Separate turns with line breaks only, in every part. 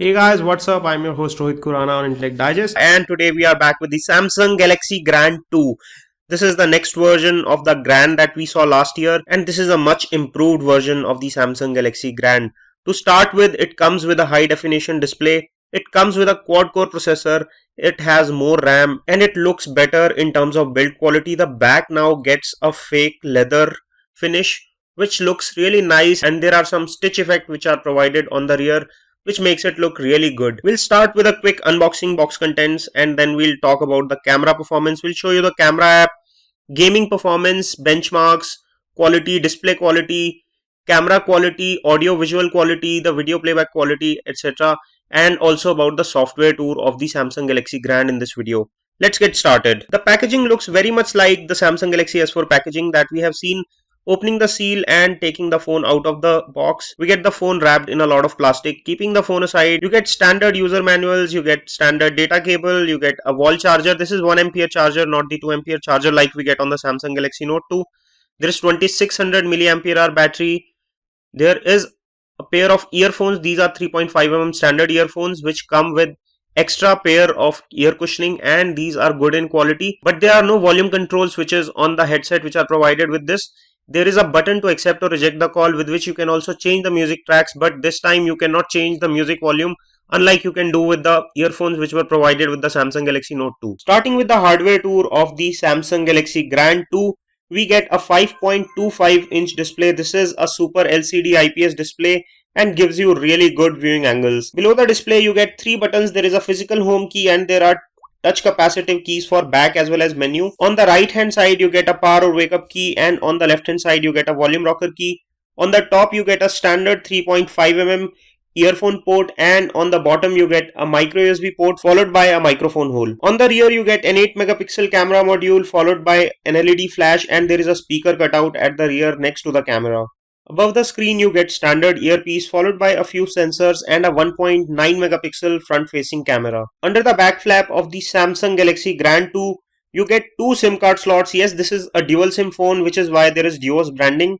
Hey guys, what's up? I'm your host Rohit Khurana on Intellect Digest, and today we are back with the Samsung Galaxy Grand 2. This is the next version of the Grand that we saw last year, and this is a much improved version of the Samsung Galaxy Grand. To start with, it comes with a high definition display, it comes with a quad core processor, it has more RAM, and it looks better in terms of build quality. The back now gets a fake leather finish, which looks really nice, and there are some stitch effects which are provided on the rear which makes it look really good. We'll start with a quick unboxing box contents and then we'll talk about the camera performance. We'll show you the camera app, gaming performance, benchmarks, quality, display quality, camera quality, audio visual quality, the video playback quality, etc. And also about the software tour of the Samsung Galaxy Grand in this video. Let's get started. The packaging looks very much like the Samsung Galaxy S4 packaging that we have seen. Opening the seal and taking the phone out of the box, we get the phone wrapped in a lot of plastic. Keeping the phone aside, you get standard user manuals, you get standard data cable, you get a wall charger. This is 1 ampere charger, not the 2 ampere charger like we get on the Samsung Galaxy Note 2. There is 2600 milliampere hour battery. There is a pair of earphones. These are 3.5 mm standard earphones which come with extra pair of ear cushioning, and these are good in quality, but there are no volume control switches on the headset which are provided with this. There is a button to accept or reject the call with which you can also change the music tracks, but this time you cannot change the music volume unlike you can do with the earphones which were provided with the Samsung Galaxy Note 2. Starting with the hardware tour of the Samsung Galaxy Grand 2, we get a 5.25-inch display. This is a Super LCD IPS display and gives you really good viewing angles. Below the display you get 3 buttons. There is a physical home key and there are touch capacitive keys for back as well as menu. On the right hand side you get a power or wake up key, and on the left hand side you get a volume rocker key. On the top you get a standard 3.5 mm earphone port, and on the bottom you get a micro USB port followed by a microphone hole. On the rear you get an 8 megapixel camera module followed by an LED flash, and there is a speaker cutout at the rear next to the camera. Above the screen you get standard earpiece followed by a few sensors and a 1.9 megapixel front facing camera. Under the back flap of the Samsung Galaxy Grand 2 you get 2 SIM card slots. Yes, this is a dual SIM phone, which is why there is duos branding,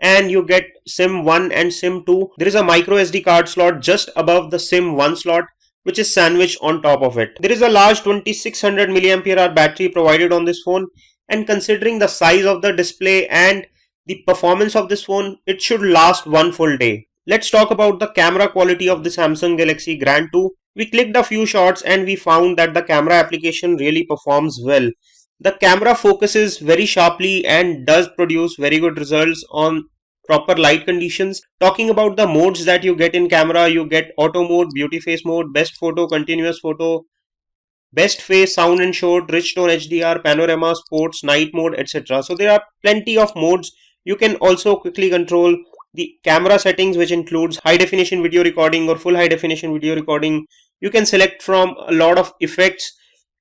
and you get SIM 1 and SIM 2. There is a micro SD card slot just above the SIM 1 slot which is sandwiched on top of it. There is a large 2600 mAh battery provided on this phone, and considering the size of the display and the performance of this phone, it should last one full day. Let's talk about the camera quality of the Samsung Galaxy Grand 2. We clicked a few shots and we found that the camera application really performs well. The camera focuses very sharply and does produce very good results on proper light conditions. Talking about the modes that you get in camera, you get auto mode, beauty face mode, best photo, continuous photo, best face, sound and short, rich tone HDR, panorama, sports, night mode, etc. So there are plenty of modes. You can also quickly control the camera settings, which includes high definition video recording or full high definition video recording. You can select from a lot of effects,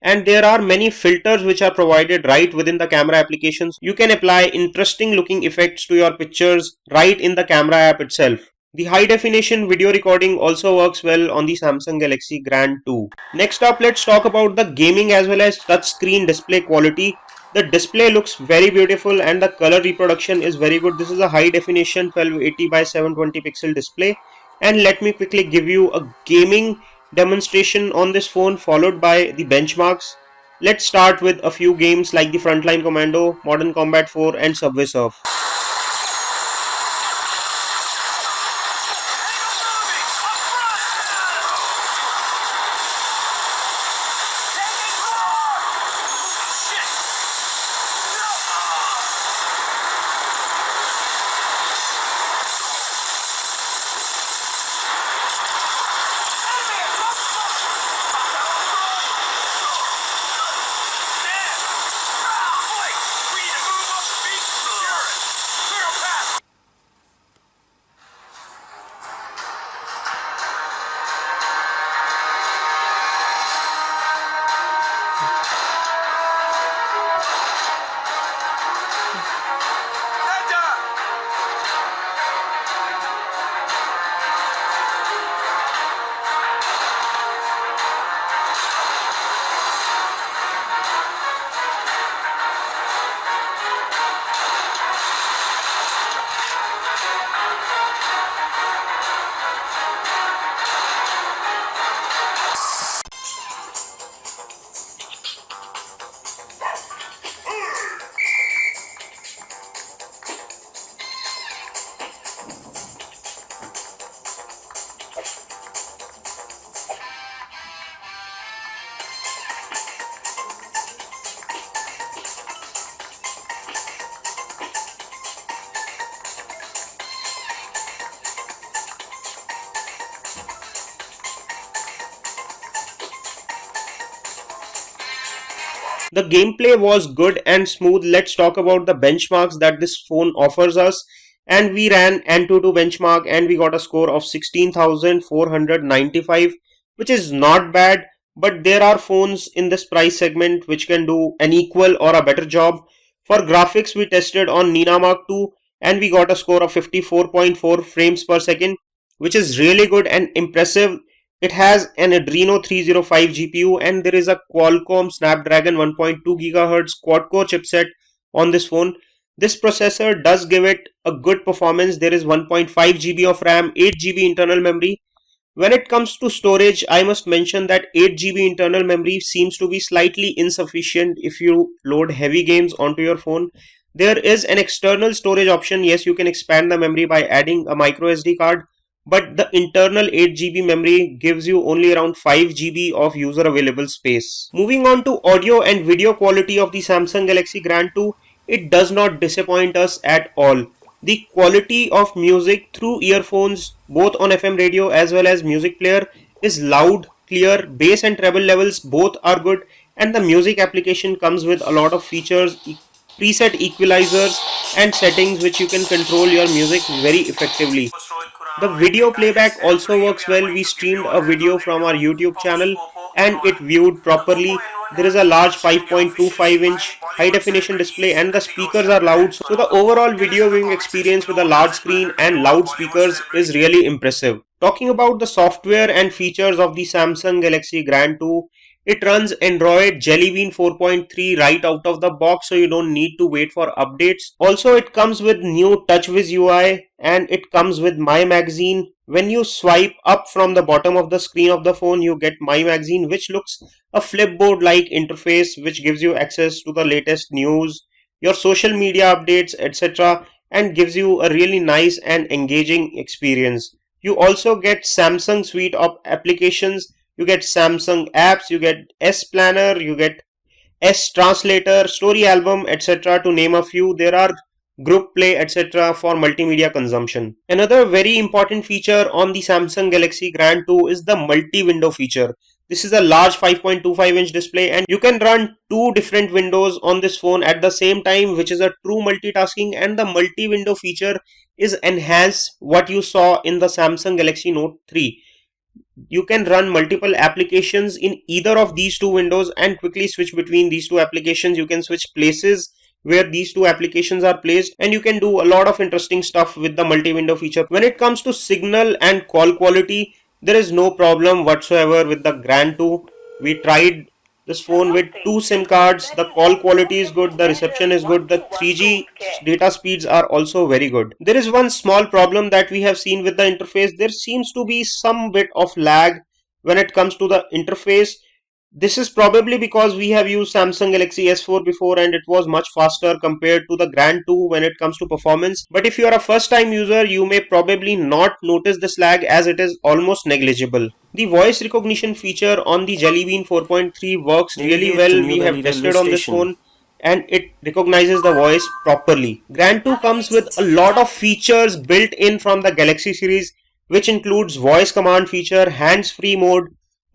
and there are many filters which are provided right within the camera applications. You can apply interesting looking effects to your pictures right in the camera app itself. The high definition video recording also works well on the Samsung Galaxy Grand 2. Next up, let's talk about the gaming as well as touchscreen display quality. The display looks very beautiful and the color reproduction is very good. This is a high definition 1280 by 720 pixel display, and let me quickly give you a gaming demonstration on this phone followed by the benchmarks. Let's start with a few games like the Frontline Commando, Modern Combat 4 and Subway Surf. The gameplay was good and smooth. Let's talk about the benchmarks that this phone offers us. And we ran Antutu benchmark and we got a score of 16,495, which is not bad. But there are phones in this price segment which can do an equal or a better job. For graphics, we tested on Nina Mark II and we got a score of 54.4 frames per second, which is really good and impressive. It has an Adreno 305 GPU and there is a Qualcomm Snapdragon 1.2 GHz quad-core chipset on this phone. This processor does give it a good performance. There is 1.5 GB of RAM, 8 GB internal memory. When it comes to storage, I must mention that 8 GB internal memory seems to be slightly insufficient if you load heavy games onto your phone. There is an external storage option. Yes, you can expand the memory by adding a micro SD card, but the internal 8 GB memory gives you only around 5 GB of user available space. Moving on to audio and video quality of the Samsung Galaxy Grand 2, it does not disappoint us at all. The quality of music through earphones, both on FM radio as well as music player, is loud, clear. Bass and treble levels both are good, and the music application comes with a lot of features, preset equalizers and settings which you can control your music very effectively. The video playback also works well. We streamed a video from our YouTube channel and it viewed properly. There is a large 5.25-inch high definition display and the speakers are loud. So the overall video viewing experience with a large screen and loud speakers is really impressive. Talking about the software and features of the Samsung Galaxy Grand 2, it runs Android Jelly Bean 4.3 right out of the box, so you don't need to wait for updates. Also, it comes with new TouchWiz UI and it comes with My Magazine. When you swipe up from the bottom of the screen of the phone, you get My Magazine, which looks a flipboard-like interface which gives you access to the latest news, your social media updates, etc., and gives you a really nice and engaging experience. You also get Samsung suite of applications. You get Samsung apps, you get S Planner, you get S Translator, Story Album, etc. to name a few. There are group play, etc. for multimedia consumption. Another very important feature on the Samsung Galaxy Grand 2 is the multi-window feature. This is a large 5.25-inch display and you can run two different windows on this phone at the same time, which is a true multitasking, and the multi-window feature is enhanced what you saw in the Samsung Galaxy Note 3. You can run multiple applications in either of these two windows and quickly switch between these two applications. You can switch places where these two applications are placed and you can do a lot of interesting stuff with the multi-window feature. When it comes to signal and call quality, there is no problem whatsoever with the Grand 2. We tried this phone with two SIM cards. The call quality is good, the reception is good, the 3G data speeds are also very good. There is one small problem that we have seen with the interface. There seems to be some bit of lag when it comes to the interface. This is probably because we have used Samsung Galaxy S4 before and it was much faster compared to the Grand 2 when it comes to performance. But if you are a first time user, you may probably not notice this lag as it is almost negligible. The voice recognition feature on the Jelly Bean 4.3 works really well. We have tested on this phone and it recognizes the voice properly. Grand 2 comes with a lot of features built in from the Galaxy series, which includes voice command feature, hands-free mode,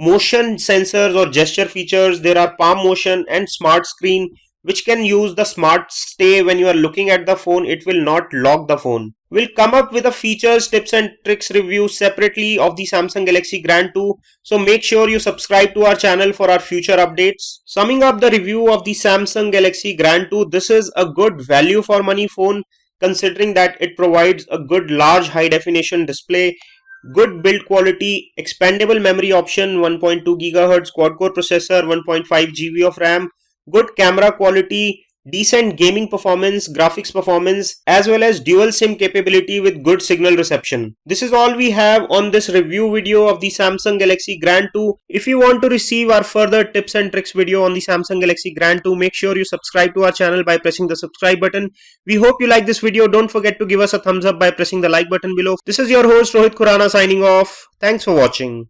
motion sensors or gesture features. There are palm motion and smart screen, which can use the smart stay. When you are looking at the phone, it will not lock the phone. We'll come up with a features, tips and tricks review separately of the Samsung Galaxy Grand 2. So make sure you subscribe to our channel for our future updates. Summing up the review of the Samsung Galaxy Grand 2, this is a good value for money phone considering that it provides a good large high definition display, good build quality, expandable memory option, 1.2 GHz quad-core processor, 1.5 GB of RAM, good camera quality, decent gaming performance, graphics performance, as well as dual SIM capability with good signal reception. This is all we have on this review video of the Samsung Galaxy Grand 2. If you want to receive our further tips and tricks video on the Samsung Galaxy Grand 2, make sure you subscribe to our channel by pressing the subscribe button. We hope you like this video. Don't forget to give us a thumbs up by pressing the like button below. This is your host Rohit Khurana signing off. Thanks for watching.